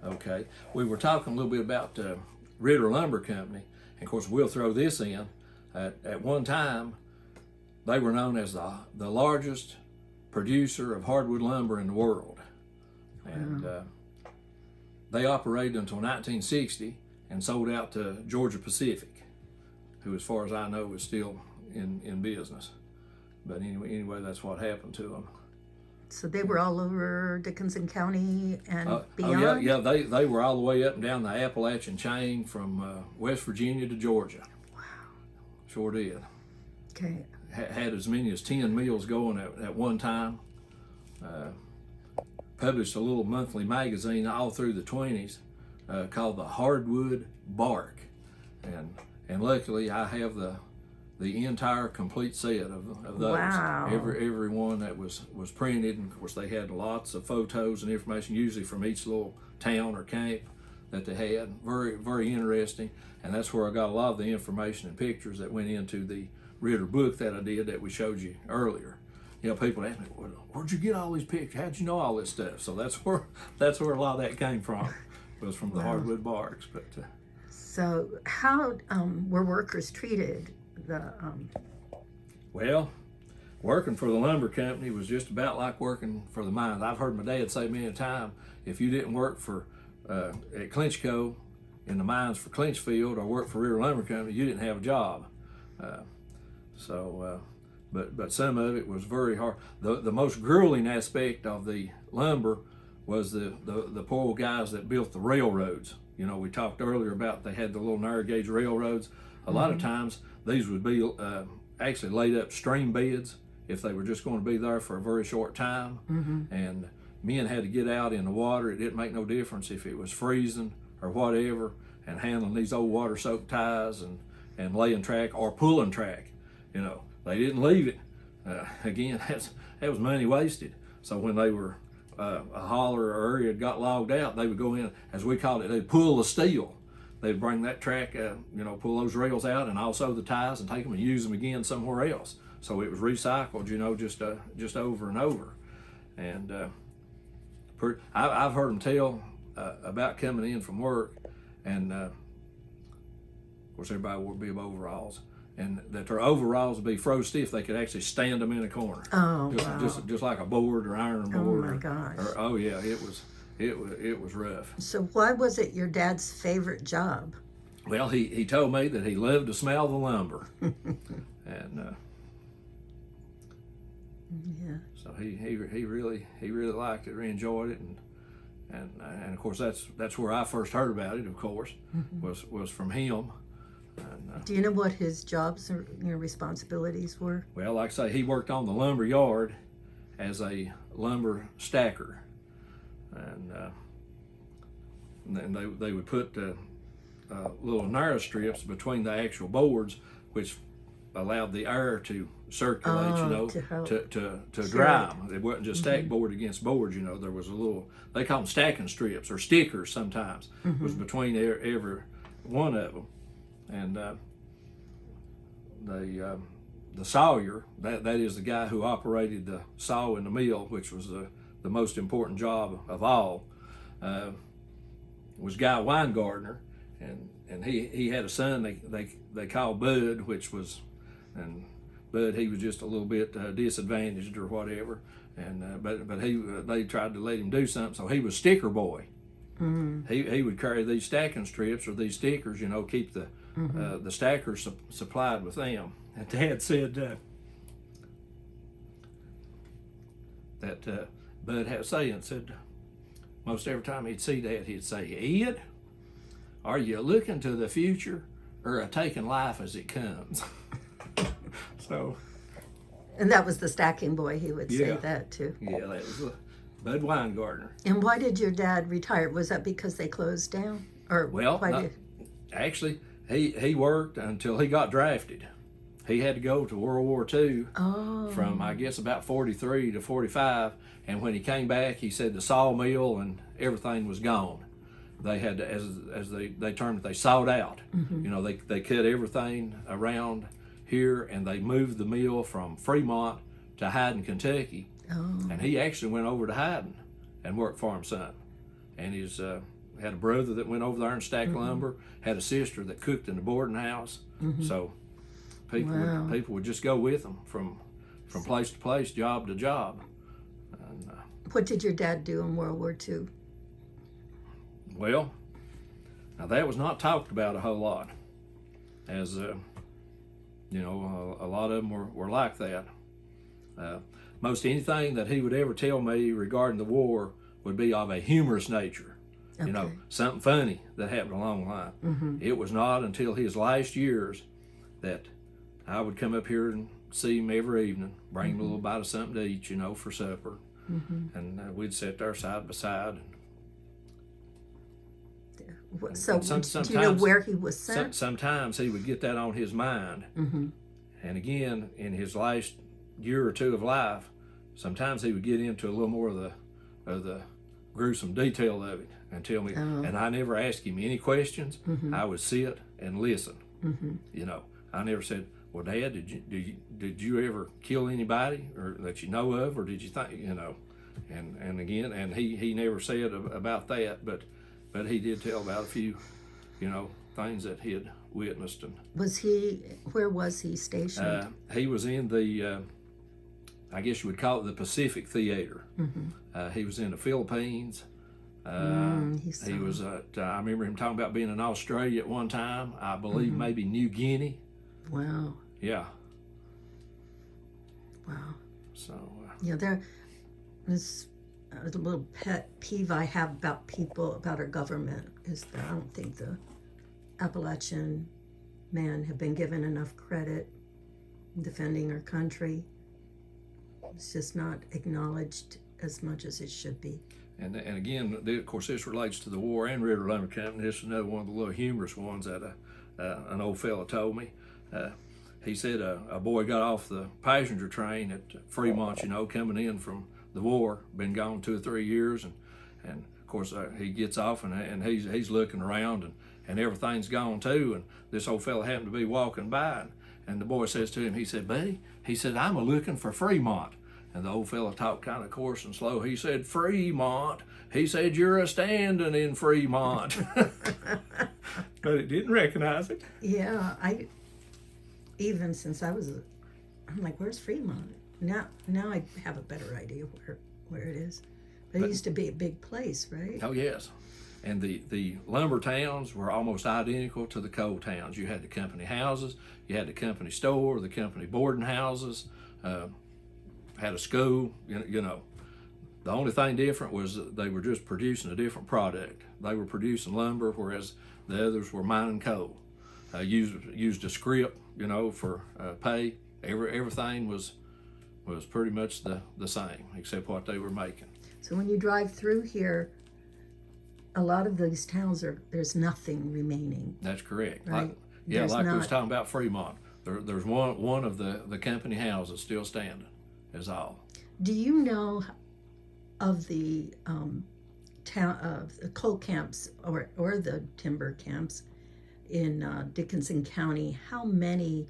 Okay, we were talking a little bit about Ritter Lumber Company, and of course we'll throw this in. At one time, they were known as the largest producer of hardwood lumber in the world, and they operated until 1960 and sold out to Georgia Pacific, who, as far as I know, is still in business. But anyway, that's what happened to them. So they were all over Dickinson County and beyond? Oh yeah, they were all the way up and down the Appalachian chain from West Virginia to Georgia. Wow. Sure did. Okay. Had as many as 10 mills going at one time. Published a little monthly magazine all through the 20s called the Hardwood Bark. And luckily I have the entire complete set of those. Wow. Every one that was printed, and of course they had lots of photos and information, usually from each little town or camp that they had. Very, very interesting, and that's where I got a lot of the information and pictures that went into the Ritter book that I did that we showed you earlier. You know, people ask me, where'd you get all these pictures? How'd you know all this stuff? So that's where a lot of that came from, was from the Hardwood Barks. But so how were workers treated? Well, working for the lumber company was just about like working for the mines. I've heard my dad say many a time, if you didn't work for at Clinchco in the mines for Clinchfield or work for Ritter Lumber Company, you didn't have a job. But some of it was very hard. The most grueling aspect of the lumber was the poor guys that built the railroads. You know, we talked earlier about they had the little narrow gauge railroads. A lot of times these would be actually laid up stream beds if they were just going to be there for a very short time. And men had to get out in the water. It didn't make no difference if it was freezing or whatever, and handling these old water soaked ties and laying track or pulling track. You know, they didn't leave it. Again, that was money wasted. So when they were a holler or area got logged out, they would go in, as we called it, they'd pull the steel. They'd bring that track, pull those rails out and also the ties and take them and use them again somewhere else. So it was recycled, just over and over. And I've heard them tell about coming in from work, and of course everybody wore bib overalls, and that their overalls would be froze stiff. They could actually stand them in a corner. Oh, wow. Just like a board or iron Oh board. my gosh. Oh yeah, it was rough. So why was it your dad's favorite job? Well, he told me that he loved to smell the lumber, and Yeah. so he really liked it, or enjoyed it, and of course that's where I first heard about it. Of course, was from him. And, Do you know what his jobs or responsibilities were? well, like I say, he worked on the lumber yard as a lumber stacker, and then they would put little narrow strips between the actual boards, which allowed the air to circulate, to dry them. It wasn't just stack board against board, there was a little, they call them stacking strips or stickers sometimes, was between every one of them. And the sawyer, that is the guy who operated the saw in the mill, which was the most important job of all, was Guy Weingartner, and he had a son they called Bud, and Bud, he was just a little bit disadvantaged or whatever, and but they tried to let him do something, so he was sticker boy. He would carry these stacking strips or these stickers, keep the stackers supplied with them. And Dad said that Bud had a saying, said most every time he'd see Dad, he'd say, "Ed, are you looking to the future or taking life as it comes?" So. And that was the stacking boy, he would say that too. Yeah, that was Bud Weingartner. And why did your dad retire? Was that because they closed down? Or well, actually, he worked until he got drafted. He had to go to World War II from, I guess, about 43 to 45. And when he came back, he said the sawmill and everything was gone. They had to, as they termed it, they sawed out. They cut everything around here, and they moved the mill from Fremont to Hyden, Kentucky. And he actually went over to Hyden and worked for him some. And his had a brother that went over there and stacked lumber, had a sister that cooked in the boarding house. So people would just go with them from place to place, job to job. And, What did your dad do in World War II? well, now that was not talked about a whole lot, as you know, a lot of them were like that. Most anything that he would ever tell me regarding the war would be of a humorous nature. Okay. You know, something funny that happened along the line. It was not until his last years that I would come up here and see him every evening, bring him a little bite of something to eat, you know, for supper. And we'd sit there side by side. So do you know where he was sent? Sometimes he would get that on his mind. And again, in his last year or two of life, sometimes he would get into a little more of the gruesome detail of it and tell me, and I never asked him any questions. I would sit and listen. You know, I never said, well, Dad, did you ever kill anybody or that you know of, or did you think, you know? And again, and he never said about that, but he did tell about a few, you know, things that he had witnessed. And where was he stationed? he was in the, I guess you would call it the Pacific Theater. He was in the Philippines. He was I remember him talking about being in Australia at one time. I believe maybe New Guinea. Wow. Yeah. Wow. So. Yeah, there is a little pet peeve I have about our government is that I don't think the Appalachian men have been given enough credit in defending our country. It's just not acknowledged as much as it should be. And again, of course, this relates to the war and River Lumber Company. This is another one of the little humorous ones that an old fella told me. He said a boy got off the passenger train at Fremont, you know, coming in from the war, been gone 2 or 3 years, and of course he gets off and he's looking around and everything's gone too, and this old fella happened to be walking by, and the boy says to him, he said, buddy, he said, I'm a-looking for Fremont. And the old fella talked kind of coarse and slow. He said, Fremont. He said, you're a-standing in Fremont. But it didn't recognize it. Yeah, even since I'm like, where's Fremont? Now I have a better idea where it is. But it used to be a big place, right? Oh, yes. And the lumber towns were almost identical to the coal towns. You had the company houses, you had the company store, the company boarding houses, had a school, you know. The only thing different was that they were just producing a different product. They were producing lumber, whereas the others were mining coal. Used a script, you know, for pay. Everything was pretty much the same, except what they were making. So when you drive through here, a lot of these towns there's nothing remaining. That's correct. Right? We was talking about Fremont. There's one of the company houses still standing, is all. Do you know of the the coal camps or the timber camps in Dickinson County? How many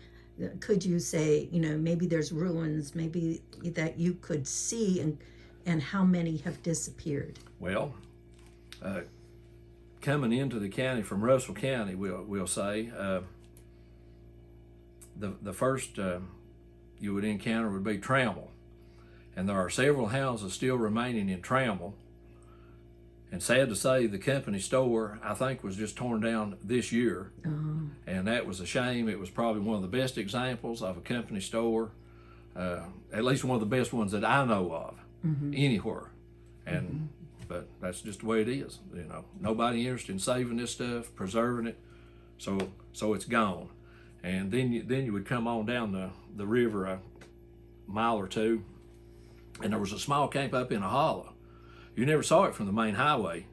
could you say, you know, maybe there's ruins, maybe that you could see, and how many have disappeared? Well, coming into the county from Russell County, we'll say, the first you would encounter would be Trammell. And there are several houses still remaining in Trammell. And sad to say, the company store, I think, was just torn down this year. And that was a shame. It was probably one of the best examples of a company store, at least one of the best ones that I know of anywhere. And but that's just the way it is. You know, nobody interested in saving this stuff, preserving it, so it's gone. And then you would come on down the river a mile or two, and there was a small camp up in a hollow. You never saw it from the main highway.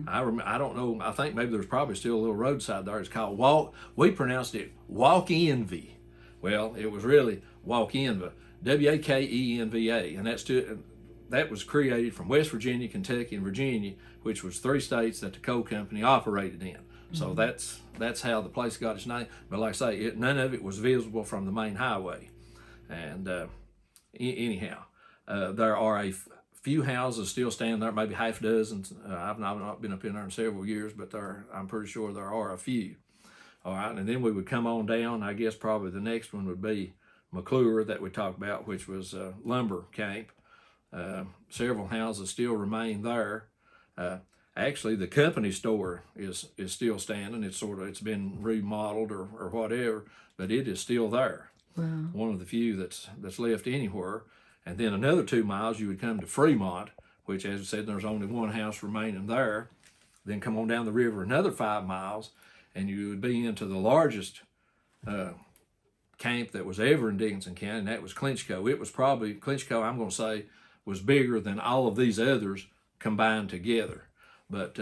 I don't know, I think maybe there's probably still a little roadside there. It's called we pronounced it Walk-Envy. Well, it was really Walk-Envy, Wakenva, and that was created from West Virginia, Kentucky, and Virginia, which was 3 states that the coal company operated in. So that's how the place got its name. But like I say, none of it was visible from the main highway. And anyhow, there are a few houses still stand there, maybe half a dozen. I've not been up in there in several years, but I'm pretty sure there are a few. All right, and then we would come on down. I guess probably the next one would be McClure that we talked about, which was a lumber camp. Several houses still remain there. Actually, the company store is still standing. It's been remodeled or whatever, but it is still there. Wow. One of the few that's left anywhere. And then another 2 miles, you would come to Fremont, which, as I said, there's only one house remaining there. Then come on down the river another 5 miles, and you would be into the largest camp that was ever in Dickinson County, and that was Clinchco. It was probably, Clinchco, I'm going to say, was bigger than all of these others combined together. But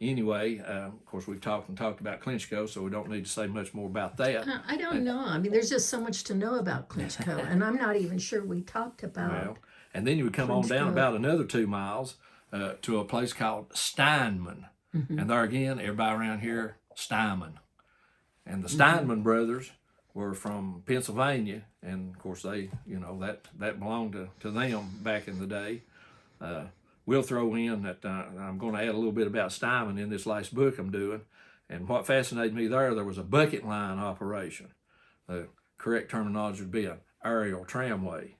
anyway, of course, we've talked about Clinchco, so we don't need to say much more about that. I don't know. I mean, there's just so much to know about Clinchco, and I'm not even sure we talked about. Well, and then you would come on down about another 2 miles to a place called Steinman. And there again, everybody around here, Steinman. And the Steinman brothers were from Pennsylvania, and of course they, that belonged to them back in the day. We'll throw in that I'm going to add a little bit about Steinman in this last book I'm doing. And what fascinated me there was a bucket line operation. The correct terminology would be an aerial tramway,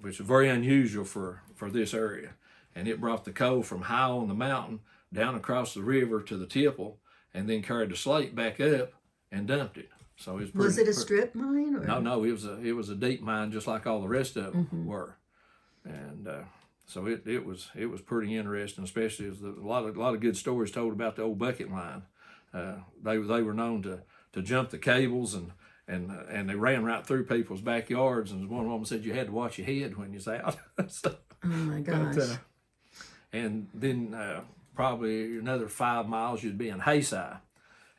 which is very unusual for this area. And it brought the coal from high on the mountain down across the river to the tipple, and then carried the slate back up and dumped it. So was it a strip mine? Or? No, it was a deep mine, just like all the rest of them were. And so it was pretty interesting, especially as a lot of good stories told about the old bucket line. They were known to jump the cables, and they ran right through people's backyards. And one of them said you had to watch your head when you was out. So, oh my gosh! And then probably another 5 miles you'd be in Hayside,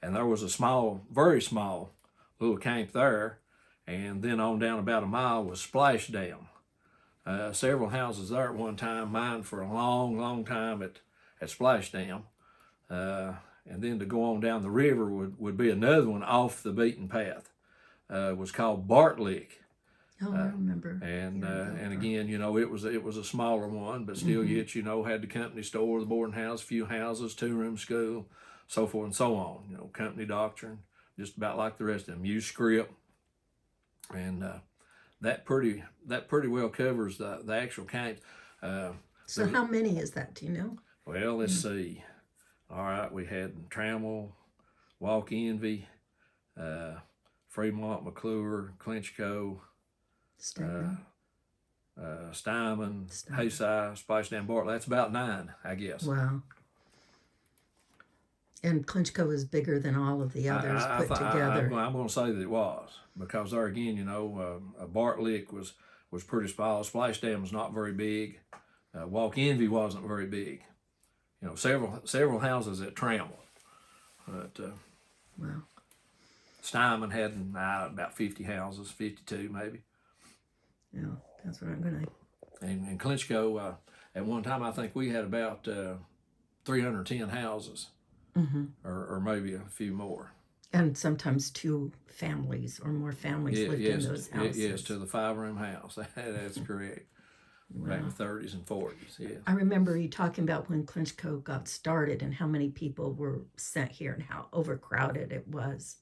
and there was a small, very small little camp there. And then on down about a mile was Splashdown. Several houses there at one time, mine for a long time at Splashdown. And then to go on down the river would be another one off the beaten path. It was called Bartlick. Oh, I remember. And again, it was a smaller one, but still yet, had the company store, the boarding house, few houses, 2-room school, so forth and so on. Company doctrine, just about like the rest of them. Use script. And that pretty well covers the actual camp. So how many is that? Do you know? Well, let's see. All right, we had Trammell, Walk Envy, Fremont, McClure, Clinchco, Steinman, Hayside, Splashdown, Bartlett. That's about 9, I guess. Wow. And Clinchco is bigger than all of the others put together. I'm going to say that it was, because there again, Bartlick was pretty small. Splashdown was not very big. Walk Envy wasn't very big. Several houses at Trammell. But wow. Steinman had about 50 houses, 52 maybe. Yeah, that's what I'm going to. And Clinchco, at one time, I think we had about 310 houses, or maybe a few more. And sometimes 2 families or more families lived in those houses. Yes, to the 5-room house. That's correct. Wow. Back in the 30s and 40s, yeah. I remember you talking about when Clinchco got started and how many people were sent here and how overcrowded it was.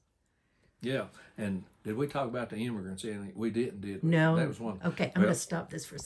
Yeah, and did we talk about the immigrants? We didn't, did we? No. That was one. Okay, I'm going to stop this for a second.